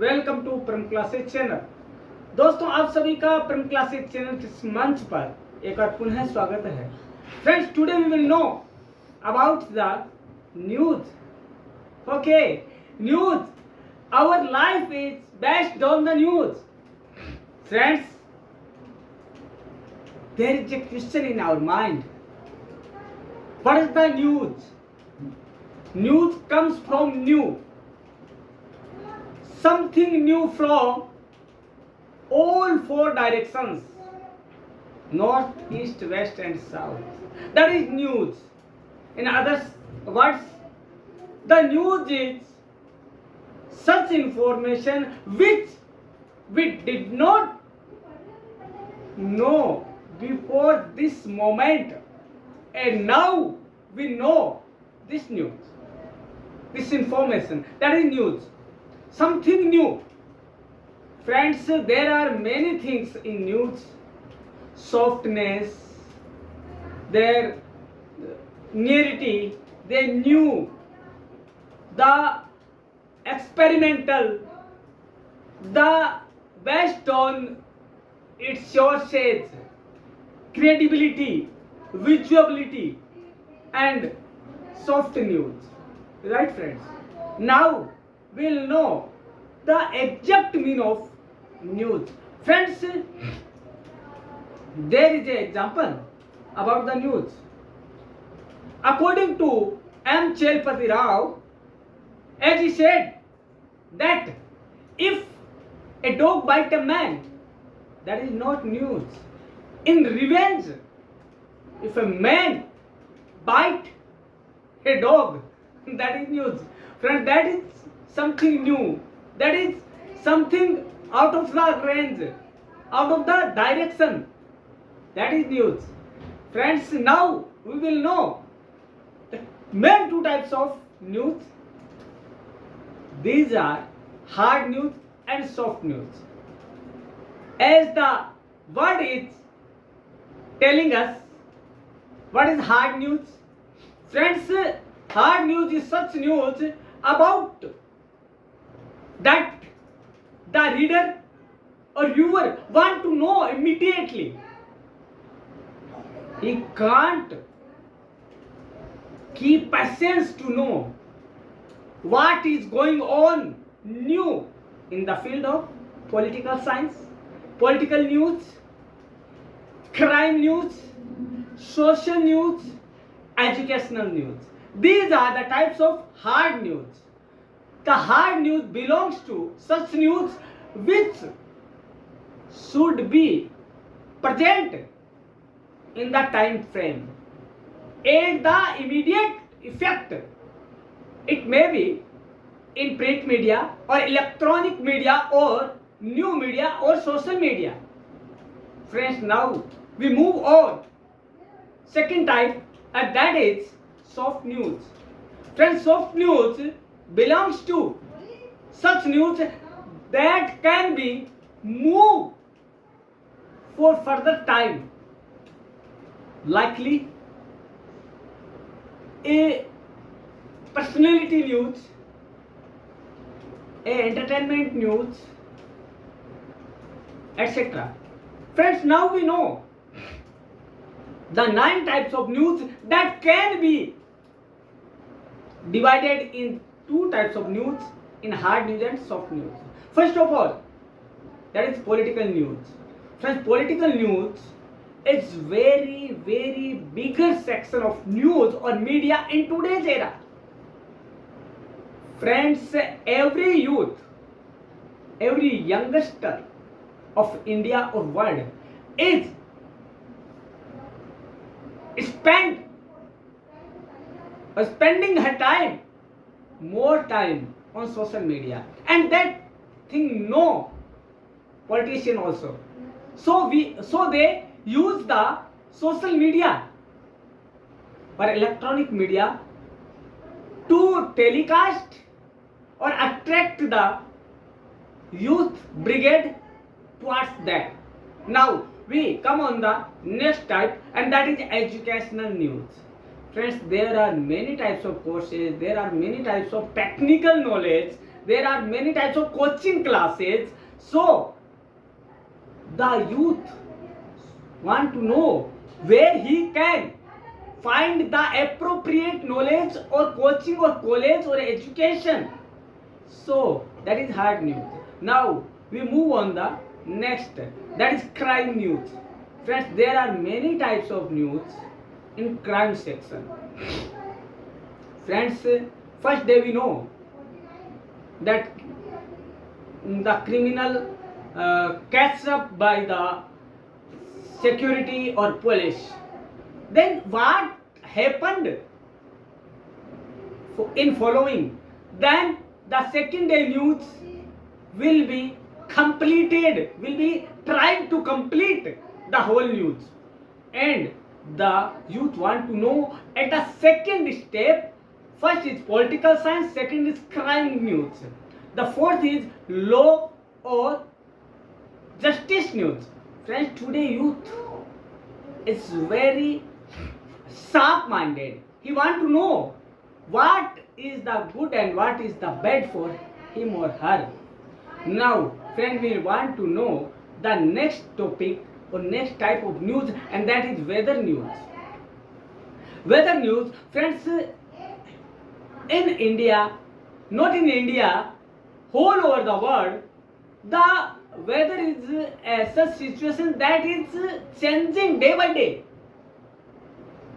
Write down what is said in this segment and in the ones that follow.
Welcome to परम classes channel. दोस्तों, आप सभी का परम क्लासेस चैनल के इस मंच पर एक बार पुनः स्वागत है। Friends, today we will know about the news. Okay, news, our life is based on the news. Friends, there is a question in our mind. What is the news? News comes from new. Something new from all four directions: north, east, west, and south. That is news. In other words, the news is such information which we did not know before this moment, and now we know this news, this information. That is news. Something new. Friends, there are many things in news. Softness, their narrative, they new, the experimental, the based on its sources, credibility, visuality, and soft news. Right, friends? Now we'll know the exact meaning of news. Friends, there is an example about the news. According to M. Chelpati Rao, as he said that if a dog bites a man, that is not news. In revenge, if a man bite a dog, that is news. Friend, that is something new. That is something out of the range, out of the direction. That is news. Friends, now we will know the main two types of news. These are hard news and soft news. As the word is telling us, what is hard news? Friends, hard news is such news about that the reader or viewer want to know immediately. He can't keep patience to know what is going on new in the field of political science, political news, crime news, social news, educational news. These are the types of hard news. The hard news belongs to such news which should be present in the time frame and the immediate effect. It may be in print media or electronic media or new media or social media. Friends, now we move on. Second type, and that is soft news. Friends, soft news belongs to such news that can be moved for further time. Likely a personality news, a entertainment news, etc. Friends, now we know the 9 types of news that can be divided in 2 types of news, in hard news and soft news. First of all, that is political news. Friends, political news is very bigger section of news or media in today's era. Friends, every youth, every youngster of India or world is spending her time, more time on social media, and that thing no politician also. So they use the social media or electronic media to telecast or attract the youth brigade towards that. Now we come on the next type, and that is educational news. Friends, there are many types of courses, there are many types of technical knowledge there are many types of coaching classes. So the youth want to know where he can find the appropriate knowledge or coaching or college or education. So that is hard news. Now we move on the next, that is crime news. Friends, there are many types of news in crime section. Friends, first day we know that the criminal catch up by the security or police. Then what happened in following? Then the second day news will be completed, will be trying to complete the whole news. And the youth want to know at the second step, first is political science, second is crime news, the fourth is law or justice news. Friends, today youth is very sharp minded. He want to know what is the good and what is the bad for him or her. Now friend, we want to know the next topic or next type of news, and that is weather news. Weather news, friends, in India, not in India, whole over the world, the weather is such situation that is changing day by day.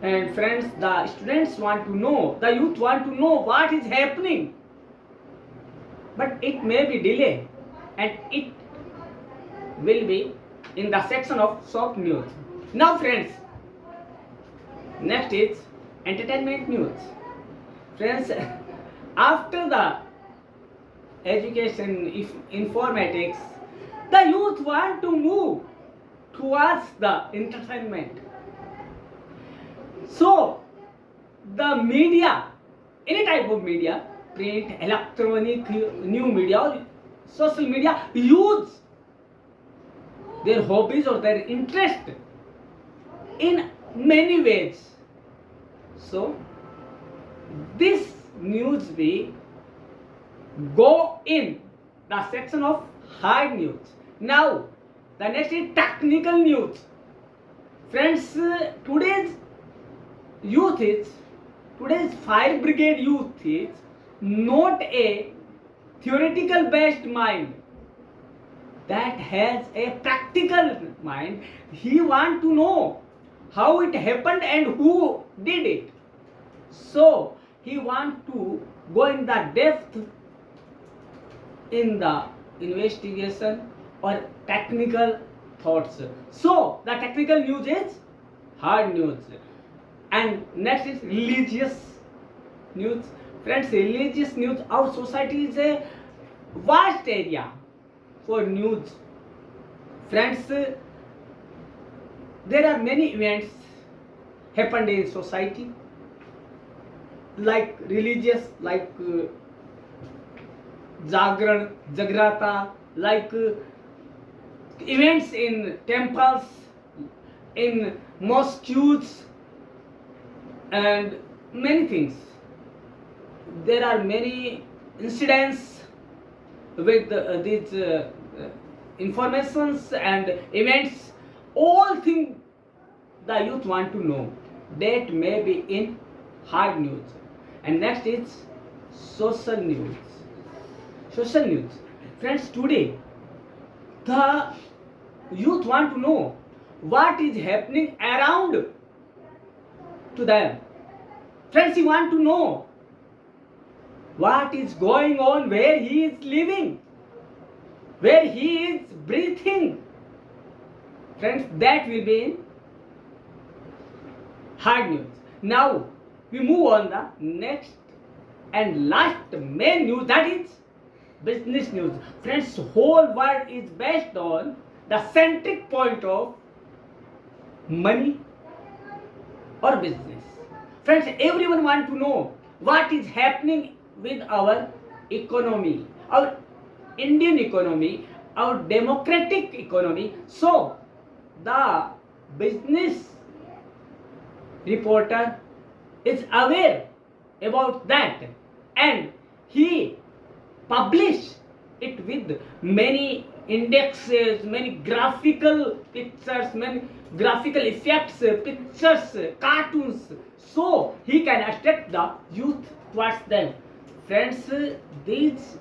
And friends, the students want to know, the youth want to know what is happening. But it may be delay, and it will be in the section of soft news. Now friends, next is entertainment news. Friends, after the education, if informatics, the youth want to move towards the entertainment. So the media, any type of media, print, electronic, new media or social media, use their hobbies or their interest in many ways. So this news will go in the section of hard news. Now the next is technical news. Friends, today's fire brigade youth is not a theoretical based mind, that has a practical mind. He want to know how it happened and who did it. So he want to go in the depth in the investigation or technical thoughts. So the technical news is hard news. And next is religious news. Friends, religious news, our society is a vast area for news. Friends, there are many events happened in society, like religious, like Jagran, Jagrata, like events in temples, in mosques, and many things. There are many incidents with these informations and events. All things the youth want to know, that may be in hard news. And next is social news. Social news. Friends, today the youth want to know what is happening around to them. Friends, he want to know what is going on where he is living, where he is breathing. Friends, that will be in hard news. Now we move on the next and last main news, that is business news. Friends, whole world is based on the centric point of money or business. Friends, everyone want to know what is happening with our economy, our Indian economy, our democratic economy. So the business reporter is aware about that, and he publish it with many indexes, many graphical pictures, many graphical effects, pictures, cartoons, so he can attract the youth towards them. Friends, these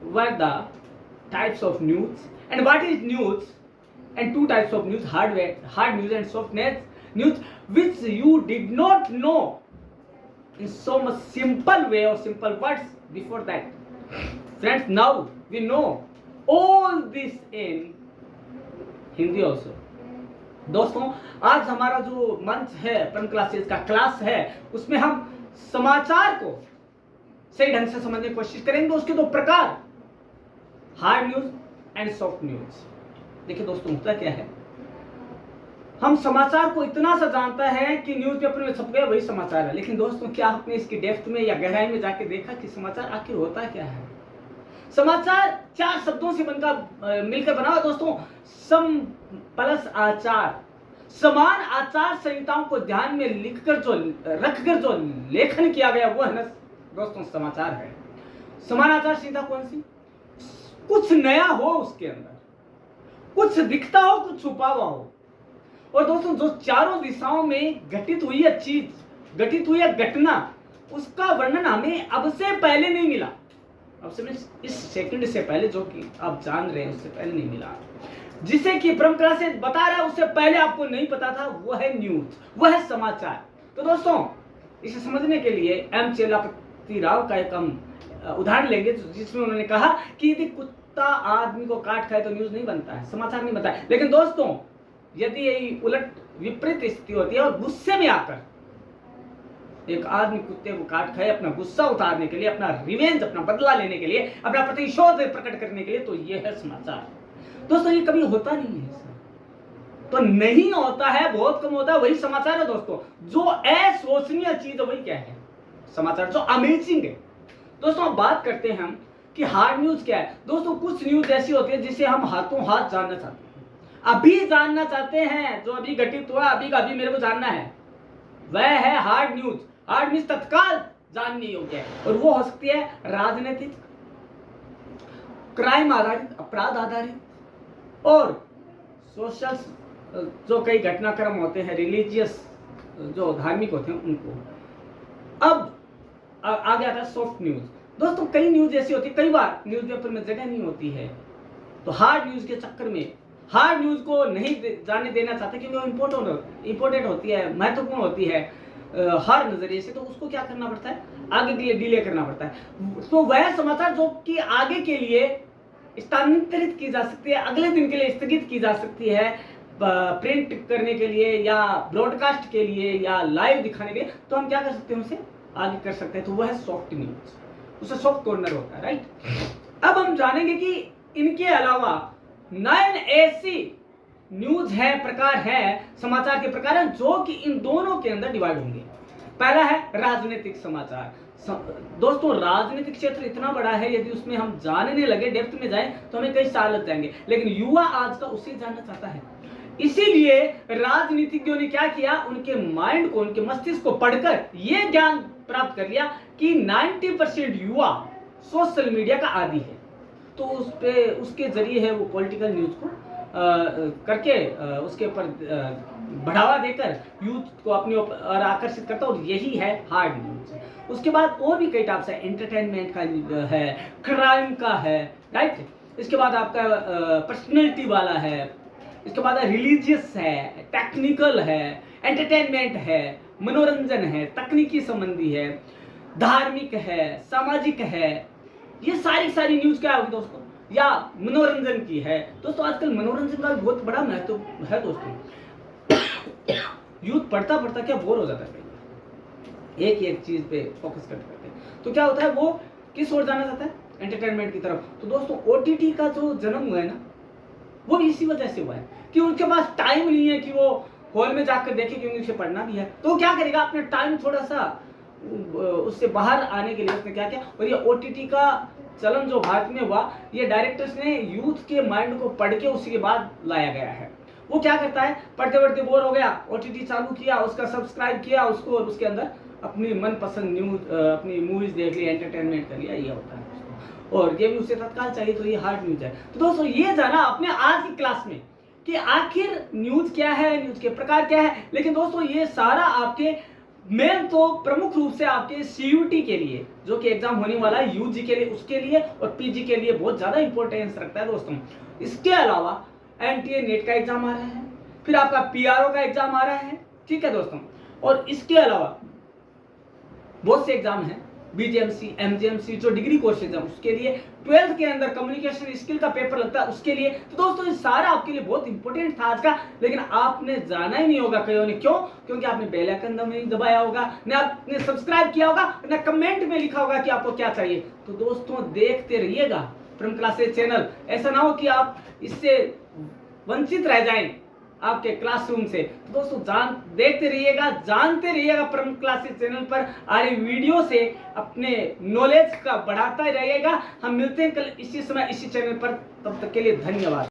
were the types of news. And what is news? And two types of news: hard news and soft news, which you did not know in so much simple way or simple words before that. Friends, now we know all this in Hindi also. दोस्तों, आज हमारा जो मंच है परम classes का class है, उसमें हम समाचार को सही ढंग से समझने की कोशिश करेंगे। उसके दो प्रकार, hard news and soft news. देखिए दोस्तों, होता क्या है, हम समाचार को इतना सा जानता है कि न्यूज़पेपर में छप गया वही समाचार है, लेकिन दोस्तों क्या आपने इसकी डेप्थ में या गहराई में जाके देखा कि समाचार आखिर होता क्या है? समाचार चार शब्दों से बनकर मिलकर बना हुआ दोस्तों। सम प्लस आचार, समान आचार संहिताओं को ध्यान में लिखकर जो रखकर जो लेखन किया गया वो है ना दोस्तों समाचार है। समान आचार संहिता कौन सी? कुछ नया हो उसके अंदर, कुछ दिखता हो, कुछ छुपा हुआ हो। और दोस्तों जो चारों दिशाओं में घटित हुई है चीज, घटित हुई है घटना, उसका वर्णन हमें अब से पहले नहीं मिला। अब से इस सेकंड से पहले, जो कि आप जान रहे हैं, उससे पहले नहीं मिला। जिसे कि परंपरा से बता रहा है उससे पहले आपको नहीं पता था, वो है न्यूज, वो है समाचार। तो दोस्तों इसे समझने के लिए एम चेलापति राव का एक हम उदाहरण लेंगे, जिसमें उन्होंने कहा कि यदि कुत्ता आदमी को काट खाए तो न्यूज नहीं बनता है, समाचार नहीं बनता है। लेकिन दोस्तों यदि यही उलट विपरीत स्थिति होती है और गुस्से में आकर एक आदमी कुत्ते को काट खाए अपना गुस्सा उतारने के लिए, अपना रिवेंज, अपना बदला लेने के लिए, अपना प्रतिशोध प्रकट करने के लिए, तो यह है समाचार। दोस्तों ये कभी होता नहीं है, तो नहीं होता है, बहुत कम होता है, वही समाचार है दोस्तों। जो अशोचनीय चीज है वही क्या है? समाचार, जो अमेजिंग है। दोस्तों अब बात करते हैं हम कि हार्ड न्यूज क्या है। दोस्तों कुछ न्यूज ऐसी होती है जिसे हम हाथों हाथ जानना चाहते हैं, अभी जानना चाहते हैं, जो अभी घटित हुआ, अभी का अभी मेरे को जानना है, वह है हार्ड न्यूज। हार्ड न्यूज तत्काल जानने योग्य है, और वो हो सकती है राजनीतिक, क्राइम आधारित, अपराध आधारित, और सोशल जो कई घटनाक्रम होते हैं, रिलीजियस जो धार्मिक होते हैं उनको। अब आगे आता है सॉफ्ट न्यूज। दोस्तों कई न्यूज ऐसी होती है, कई बार न्यूज़पेपर में जगह नहीं होती है, तो हार्ड न्यूज के चक्कर में हार्ड न्यूज को नहीं जाने देना चाहते, क्योंकि वो इंपॉर्टेंट होती है, महत्वपूर्ण होती है हर नजरिए से, तो उसको क्या करना पड़ता है, आगे के लिए डिले करना पड़ता है। तो वह समाचार जो कि आगे के लिए स्थानांतरित की जा सकती है, अगले दिन के लिए स्थगित की जा सकती है, प्रिंट करने के लिए या ब्रॉडकास्ट के लिए या लाइव दिखाने के लिए, तो हम क्या कर सकते हैं, उसे आगे कर सकते हैं। तो वह है सॉफ्ट न्यूज, उसे सॉफ्ट कॉर्नर होता है, राइट। अब हम जानेंगे कि इनके अलावा 9 ऐसी न्यूज है, प्रकार है, समाचार के प्रकार हैं, जो कि इन दोनों के अंदर डिवाइड होंगे। पहला है राजनीतिक समाचार। दोस्तों राजनीतिक क्षेत्र इतना बड़ा है, यदि उसमें हम जानने लगे, डेप्थ में जाएं, तो हमें कई साल लग जाएंगे, लेकिन युवा आज का उसे जानना चाहता है। इसीलिए राजनीतिज्ञों ने क्या किया, उनके माइंड को, उनके मस्तिष्क को पढ़कर यह ज्ञान प्राप्त कर लिया कि 90% युवा सोशल मीडिया का आदी है। तो उसके जरिए है वो पॉलिटिकल न्यूज को करके उसके ऊपर बढ़ावा देकर यूथ को अपनी ओर आकर्षित करता है, और यही है हार्ड न्यूज। उसके बाद और भी कई टाइप्स है, एंटरटेनमेंट का है, क्राइम का है, राइट। इसके बाद आपका पर्सनैलिटी वाला है, इसके बाद रिलीजियस है, टेक्निकल है, एंटरटेनमेंट है, मनोरंजन है, तकनीकी संबंधी है, धार्मिक है, सामाजिक है। ये सारी न्यूज क्या होगी दोस्तों, या मनोरंजन की है। दोस्तों आजकल मनोरंजन का बहुत बड़ा महत्व है दोस्तों। यूथ पढ़ता पढ़ता क्या बोर हो जाता है, एक चीज पे फोकस करते हैं, तो क्या होता है, वो किस ओर जाना चाहता है, एंटरटेनमेंट की तरफ। तो दोस्तों ओटीटी का जो जन्म हुआ है ना, वो भी इसी वजह से हुआ है कि उनके पास टाइम नहीं है कि वो हॉल में जाकर देखे, क्योंकि उसे पढ़ना भी है। तो क्या करेगा, अपने टाइम थोड़ा सा उससे बाहर आने के लिए उसने क्या किया, और ये ओटीटी का चलन जो भारत में हुआ, ये डायरेक्टर्स ने यूथ के माइंड को पढ़ के उसी के बाद लाया गया है। वो क्या करता है, पढ़ते पढ़ते बोर हो गया, ओटीटी चालू किया, उसका सब्सक्राइब किया, उसको उसके अंदर अपनी मनपसंद न्यूज अपनी मूवीज देख ली, एंटरटेनमेंट कर लिया, ये होता है दोस्तों। और ये भी उसे तत्काल चाहिए तो ये हार्ड न्यूज है। तो दोस्तों ये जाना अपने आज की क्लास में कि आखिर न्यूज क्या है, न्यूज के प्रकार क्या है। लेकिन दोस्तों ये सारा आपके मेन तो प्रमुख रूप से आपके सीयूटी के लिए जो कि एग्जाम होने वाला है यूजी के लिए, उसके लिए और पीजी के लिए बहुत ज्यादा इंपॉर्टेंस रखता है दोस्तों। इसके अलावा एनटीए नेट का एग्जाम आ रहा है, फिर आपका पीआरओ का एग्जाम आ रहा है, ठीक है दोस्तों। और इसके अलावा बहुत से एग्जाम हैं, बीजेएमसी, एमजीएमसी जो डिग्री कोर्स एग्जाम, उसके लिए 12th के अंदर कम्युनिकेशन स्किल का पेपर लगता है उसके लिए। तो दोस्तों ये सारा आपके लिए बहुत इंपॉर्टेंट था आज का, लेकिन आपने जाना ही नहीं होगा कईयों ने। क्यों? क्योंकि आपने बेल आइकन नहीं दबाया होगा, न आपने सब्सक्राइब किया होगा, न कमेंट में लिखा होगा कि आपको क्या चाहिए। तो दोस्तों देखते रहिएगा परम क्लासेस चैनल, ऐसा ना हो कि आप इससे वंचित रह जाएं आपके क्लासरूम से। तो दोस्तों देखते रहिएगा, जानते रहिएगा परम क्लासेस चैनल पर आ रही वीडियो से अपने नॉलेज का बढ़ाता रहिएगा। हम मिलते हैं कल इसी समय इसी चैनल पर, तब तक के लिए धन्यवाद।